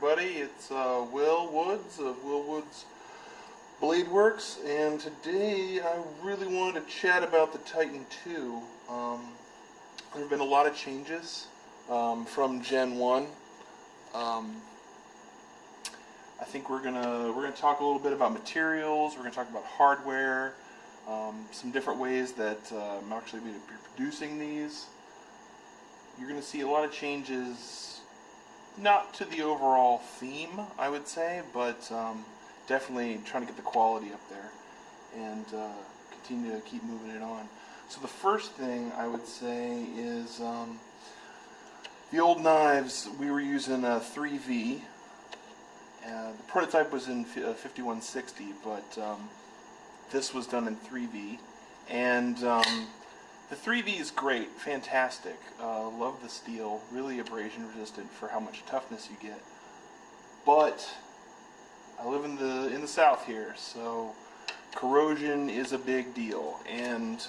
everybody. It's Will Woods of Will Woods Blade Works, and today I really wanted to chat about the TiTAN 2. There have been a lot of changes from Gen 1. I think we're gonna talk a little bit about materials. We're gonna talk about hardware, some different ways that I'm actually going to be producing these. You're going to see a lot of changes, not to the overall theme, I would say, but definitely trying to get the quality up there and continue to keep moving it on. So the first thing I would say is the old knives, we were using a 3V. The prototype was in 5160, but this was done in 3V, and the 3V is great, fantastic. Love the steel, really abrasion resistant for how much toughness you get. But I live in the south here, so corrosion is a big deal, and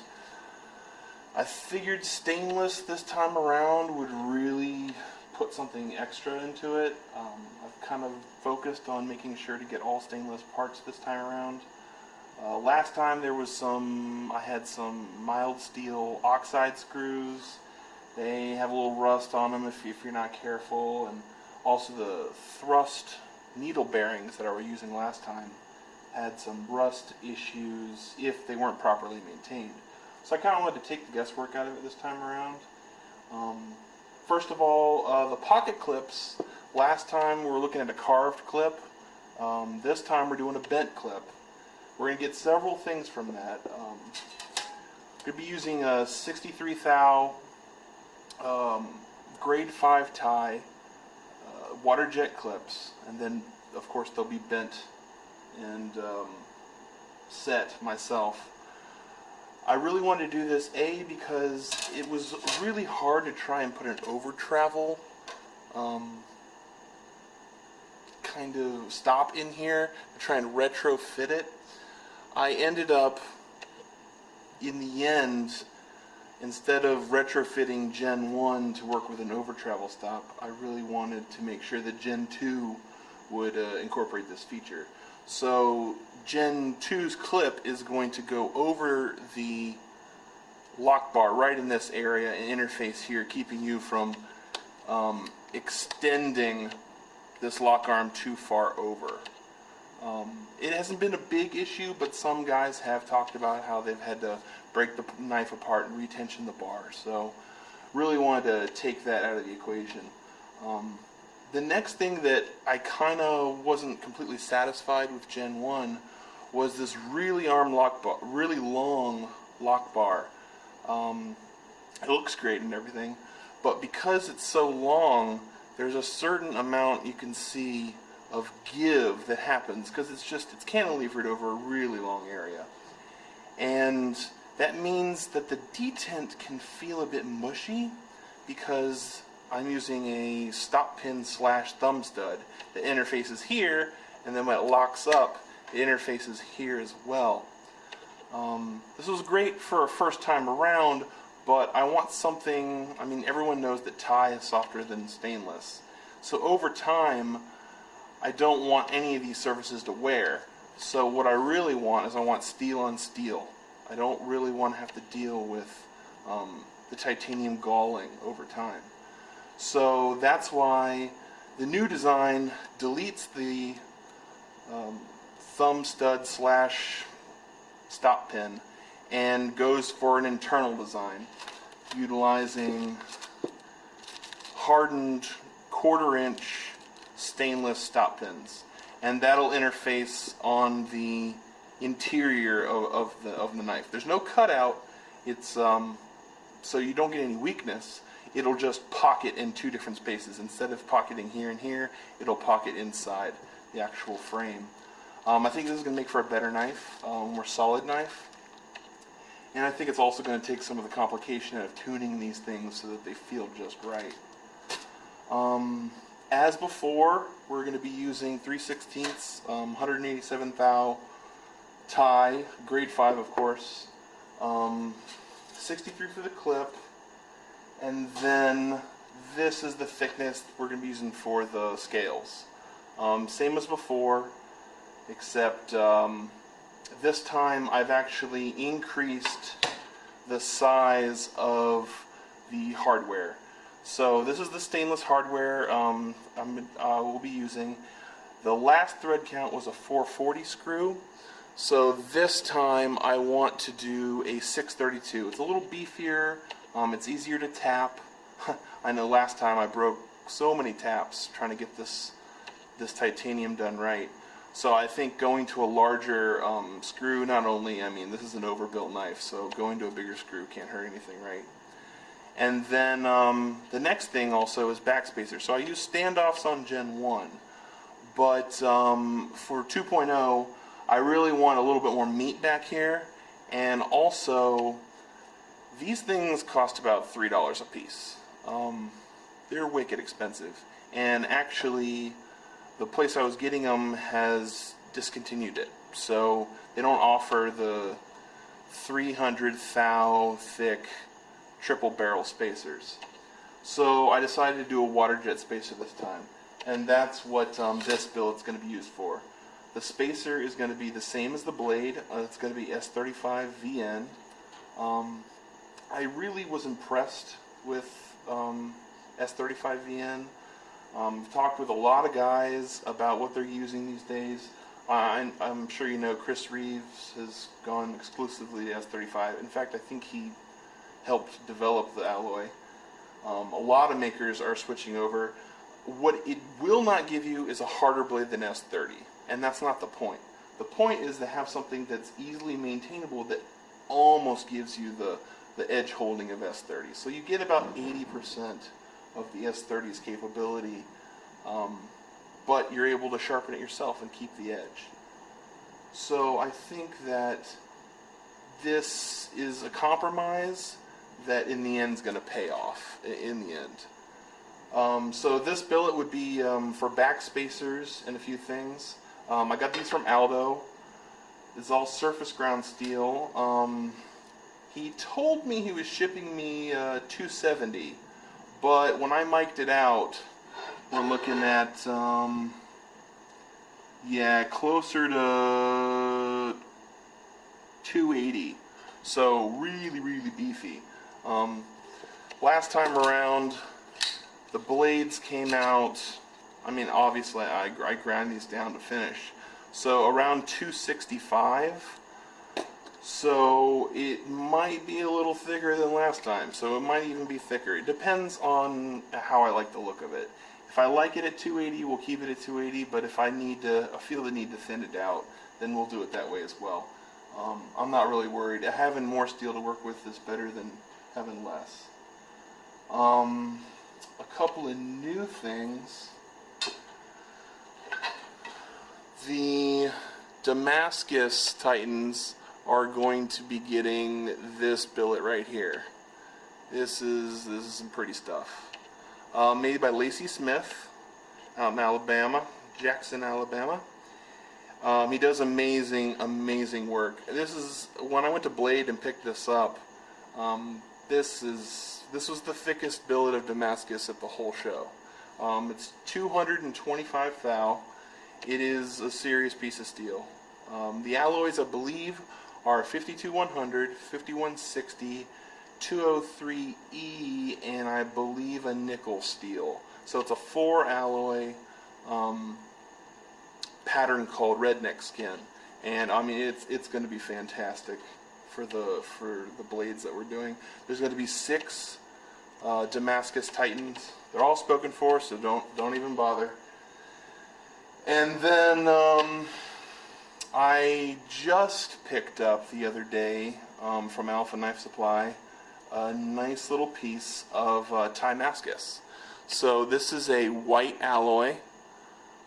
I figured stainless this time around would really put something extra into it. I've kind of focused on making sure to get all stainless parts this time around. Last time I had some mild steel oxide screws. They have a little rust on them if you're not careful, and also the thrust needle bearings that I was using last time had some rust issues if they weren't properly maintained. So I kind of wanted to take the guesswork out of it this time around. First of all, the pocket clips. Last time we were looking at a carved clip. This time we're doing a bent clip. We're going to get several things from that. We're going to be using a 63 thou grade 5 tie, water jet clips, and then of course they'll be bent and set myself. I really wanted to do this, because it was really hard to try and put an over travel kind of stop in here to try and retrofit it. I ended up, in the end, instead of retrofitting Gen 1 to work with an over travel stop, I really wanted to make sure that Gen 2 would incorporate this feature. So Gen 2's clip is going to go over the lock bar right in this area and interface here, keeping you from extending this lock arm too far over. It hasn't been a big issue, but some guys have talked about how they've had to break the knife apart and retension the bar. So really wanted to take that out of the equation. The next thing that I kind of wasn't completely satisfied with Gen 1 was this really long lock bar. It looks great and everything, but because it's so long, there's a certain amount you can see of give that happens because it's cantilevered over a really long area, and that means that the detent can feel a bit mushy because I'm using a stop pin / thumb stud that interfaces here, and then when it locks up, it interfaces here as well. This was great for a first time around, but I want something. I mean, everyone knows that tie is softer than stainless, so over time I don't want any of these surfaces to wear. So what I really want is I want steel on steel. I don't really want to have to deal with the titanium galling over time. So that's why the new design deletes the thumb stud / stop pin and goes for an internal design utilizing hardened 1/4 inch stainless stop pins, and that'll interface on the interior of the knife. There's no cutout. It's so you don't get any weakness. It'll just pocket in two different spaces. Instead of pocketing here and here, it'll pocket inside the actual frame. I think this is going to make for a better knife, more solid knife, and I think it's also going to take some of the complication out of tuning these things so that they feel just right. As before, we're going to be using 3/16, 187 thou tie, grade 5 of course, 63 for the clip, and then this is the thickness we're going to be using for the scales. Same as before, except this time I've actually increased the size of the hardware. So this is the stainless hardware I will be using. The last thread count was a 440 screw. So this time I want to do a 632. It's a little beefier, it's easier to tap. I know last time I broke so many taps trying to get this titanium done right. So I think going to a larger screw, not only, I mean, this is an overbuilt knife, so going to a bigger screw can't hurt anything, right? And then the next thing also is backspacer. So I use standoffs on Gen 1, but for 2.0, I really want a little bit more meat back here, and also these things cost about $3 a piece. They're wicked expensive, and actually the place I was getting them has discontinued it, so they don't offer the 300 thou thick triple barrel spacers. So I decided to do a water jet spacer this time, and that's what this billet's going to be used for. The spacer is going to be the same as the blade. It's going to be S35 VN. I really was impressed with S35 VN. Talked with a lot of guys about what they're using these days. I'm sure you know Chris Reeves has gone exclusively to S35. In fact, I think he helped develop the alloy. A lot of makers are switching over. What it will not give you is a harder blade than S30, and that's not the point. The point is to have something that's easily maintainable that almost gives you the edge holding of S30. So you get about 80% of the S30's capability, but you're able to sharpen it yourself and keep the edge. So I think that this is a compromise that in the end is going to pay off in the end. So this billet would be for back spacers and a few things. I got these from Aldo. It's all surface ground steel. He told me he was shipping me $270, but when I mic'd it out, we're looking at yeah, closer to $280. So really, really beefy. Last time around, the blades came out, I mean, obviously I ground these down to finish, so around $265. So it might be a little thicker than last time, so it might even be thicker. It depends on how I like the look of it. If I like it at 280, we'll keep it at 280, but if I feel the need to thin it out, then we'll do it that way as well. I'm not really worried. Having more steel to work with is better than having less. A couple of new things. The Damascus Titans are going to be getting this billet right here. This is some pretty stuff. Made by Lacey Smith out in Alabama, Jackson, Alabama. He does amazing work. This is when I went to Blade and picked this up. This was the thickest billet of Damascus at the whole show. It's 225 thou. It is a serious piece of steel. The alloys, I believe, are 52100, 5160, 203E, and I believe a nickel steel. So it's a 4 alloy pattern called redneck skin, and I mean it's going to be fantastic for the blades that we're doing. There's going to be 6 Damascus Titans. They're all spoken for, so don't even bother. And then I just picked up the other day from Alpha Knife Supply a nice little piece of Damascus. So this is a white alloy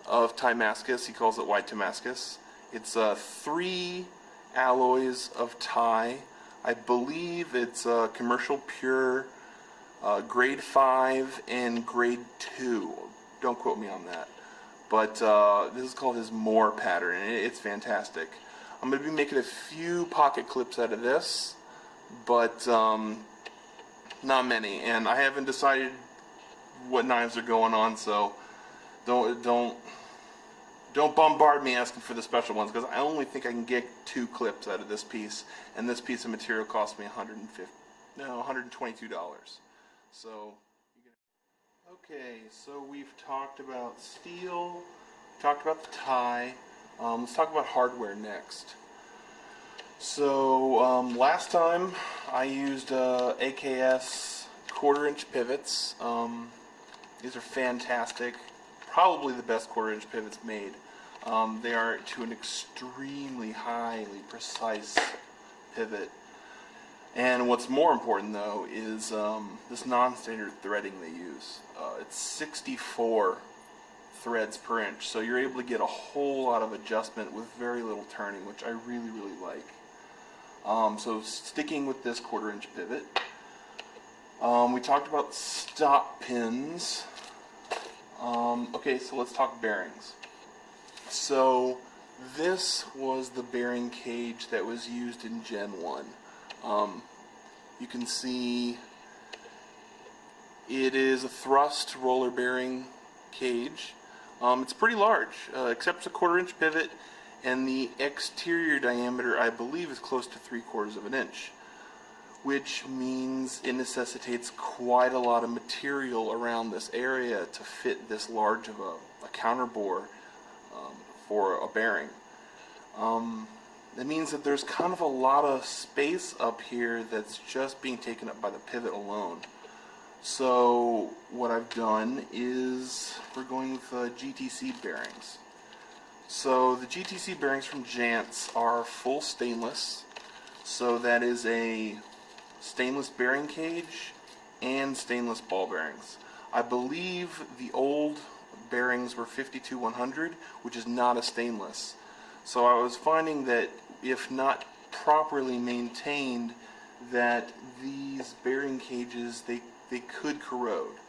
of Damascus. He calls it white Damascus. It's 3 alloys of Ti. I believe it's commercial pure, grade 5 and grade 2. Don't quote me on that. But this is called his Moore pattern, and it's fantastic. I'm going to be making a few pocket clips out of this, but not many. And I haven't decided what knives are going on, so don't don't bombard me asking for the special ones, because I only think I can get 2 clips out of this piece, and this piece of material cost me $122. So, okay, so we've talked about steel, talked about the tie. Let's talk about hardware next. So last time I used AKS 1/4-inch pivots. These are fantastic. Probably the best 1/4-inch pivots made. They are to an extremely highly precise pivot. And what's more important though is this non-standard threading they use. It's 64 threads per inch, so you're able to get a whole lot of adjustment with very little turning, which I really like. So sticking with this 1/4-inch pivot, we talked about stop pins. Okay, so let's talk bearings. So this was the bearing cage that was used in Gen 1. You can see it is a thrust roller bearing cage. It's pretty large, except it's a 1/4-inch pivot, and the exterior diameter, I believe, is close to 3/4 of an inch, which means it necessitates quite a lot of material around this area to fit this large of a counterbore for a bearing. That means that there's kind of a lot of space up here that's just being taken up by the pivot alone. So what I've done is we're going with GTC bearings. So the GTC bearings from Jantz are full stainless. So that is a stainless bearing cage and stainless ball bearings. I believe the old bearings were 52-100, which is not a stainless. So I was finding that if not properly maintained, that these bearing cages, they could corrode.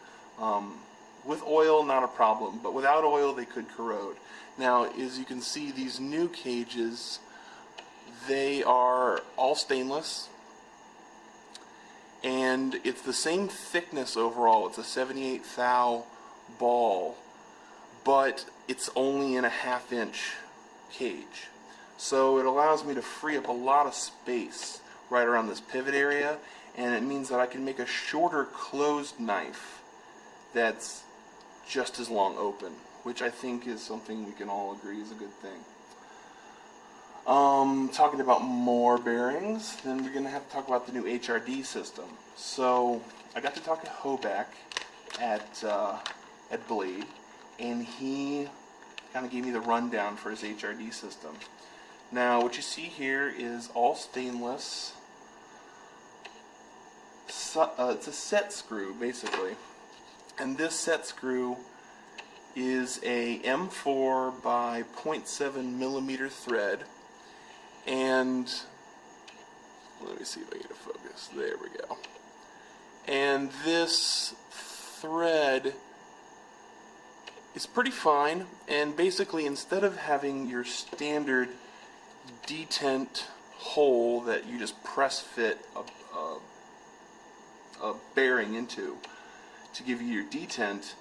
With oil, not a problem, but without oil, they could corrode. Now, as you can see, these new cages, they are all stainless, and it's the same thickness overall. It's a 78 thou ball, but it's only in a 1/2-inch cage. So it allows me to free up a lot of space right around this pivot area, and it means that I can make a shorter closed knife that's just as long open, which I think is something we can all agree is a good thing. Talking about more bearings, then we're going to have to talk about the new HRD system. So I got to talk to Hoback at Blade, and he kind of gave me the rundown for his HRD system. Now what you see here is all stainless. It's a set screw basically, and this set screw is a M4 by 0.7 millimeter thread, and let me see if I get a focus. There we go. And this thread is pretty fine, and basically instead of having your standard detent hole that you just press fit a bearing into to give you your detent,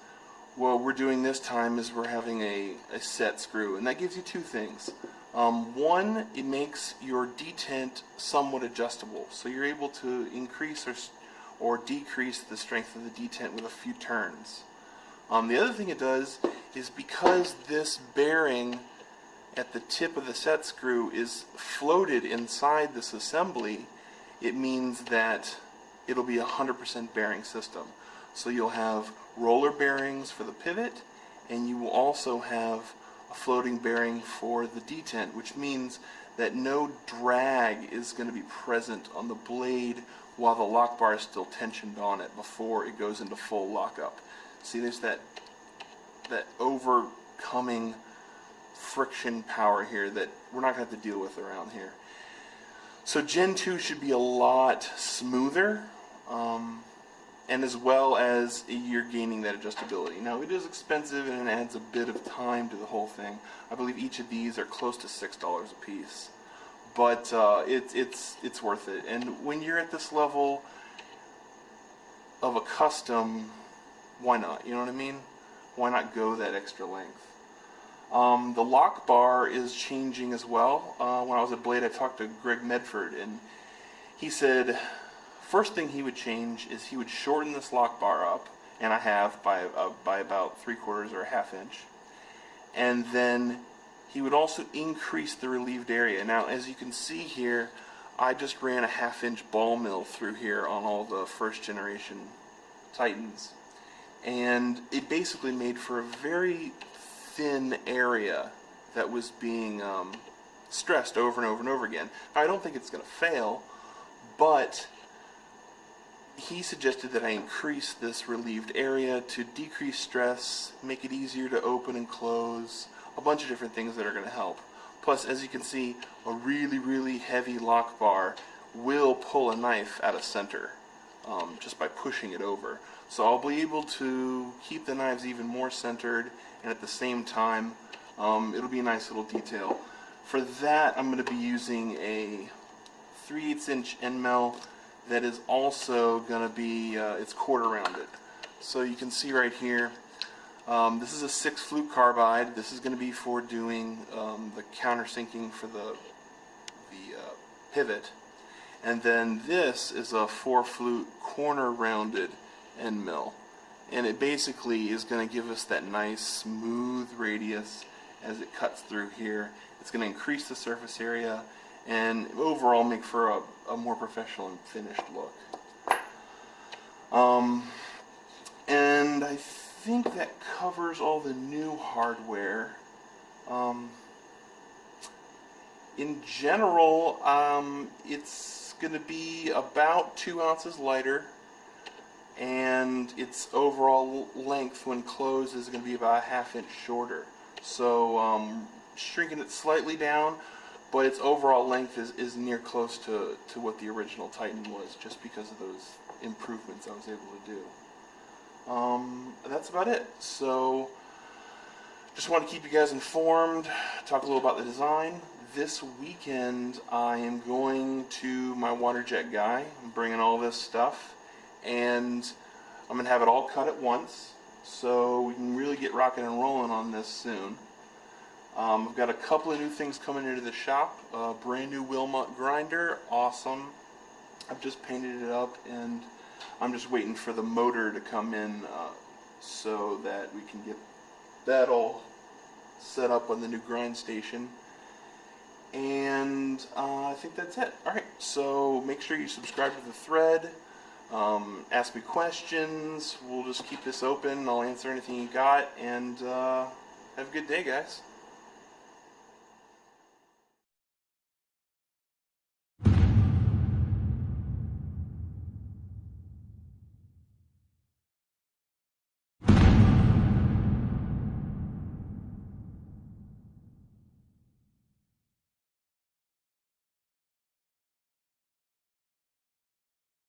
what we're doing this time is we're having a set screw, and that gives you two things. One, it makes your detent somewhat adjustable, so you're able to increase or decrease the strength of the detent with a few turns. The other thing it does is, because this bearing at the tip of the set screw is floated inside this assembly, it means that it'll be a 100% bearing system. So you'll have roller bearings for the pivot, and you will also have a floating bearing for the detent, which means that no drag is going to be present on the blade while the lock bar is still tensioned on it before it goes into full lockup. See, there's that overcoming friction power here that we're not going to have to deal with around here. So Gen 2 should be a lot smoother, and as well as you're gaining that adjustability. Now, it is expensive and it adds a bit of time to the whole thing. I believe each of these are close to $6 a piece, but it's worth it. And when you're at this level of a custom, why not? You know what I mean? Why not go that extra length? The lock bar is changing as well. When I was at Blade, I talked to Greg Medford, and he said first thing he would change is he would shorten this lock bar up, and I have by about 3/4 or a ½ inch, and then he would also increase the relieved area. Now, as you can see here, I just ran a ½ inch ball mill through here on all the first generation TiTANs, and it basically made for a very thin area that was being stressed over and over and over again. Now, I don't think it's going to fail, but he suggested that I increase this relieved area to decrease stress, make it easier to open and close, a bunch of different things that are going to help. Plus, as you can see, a really heavy lock bar will pull a knife out of center just by pushing it over. So I'll be able to keep the knives even more centered, and at the same time, it'll be a nice little detail. For that, I'm going to be using a 3/8 inch end mill that is also going to be, it's quarter rounded. So you can see right here, this is a 6 flute carbide. This is going to be for doing the countersinking for the pivot. And then this is a 4 flute corner rounded end mill. And it basically is going to give us that nice smooth radius as it cuts through here. It's going to increase the surface area and overall make for a more professional and finished look. And I think that covers all the new hardware. In general, it's going to be about 2 ounces lighter, and its overall length when closed is going to be about a ½ inch shorter. So shrinking it slightly down, but its overall length is near close to what the original TiTAN was, just because of those improvements I was able to do. That's about it. So just want to keep you guys informed, talk a little about the design. This weekend I am going to my water jet guy. I'm bringing all this stuff, and I'm going to have it all cut at once so we can really get rocking and rolling on this soon. I've got a couple of new things coming into the shop. A brand new Wilmot grinder, awesome. I've just painted it up, and I'm just waiting for the motor to come in so that we can get that all set up on the new grind station. And I think that's it. Alright, so make sure you subscribe to the thread. Ask me questions. We'll just keep this open. I'll answer anything you got. And have a good day, guys.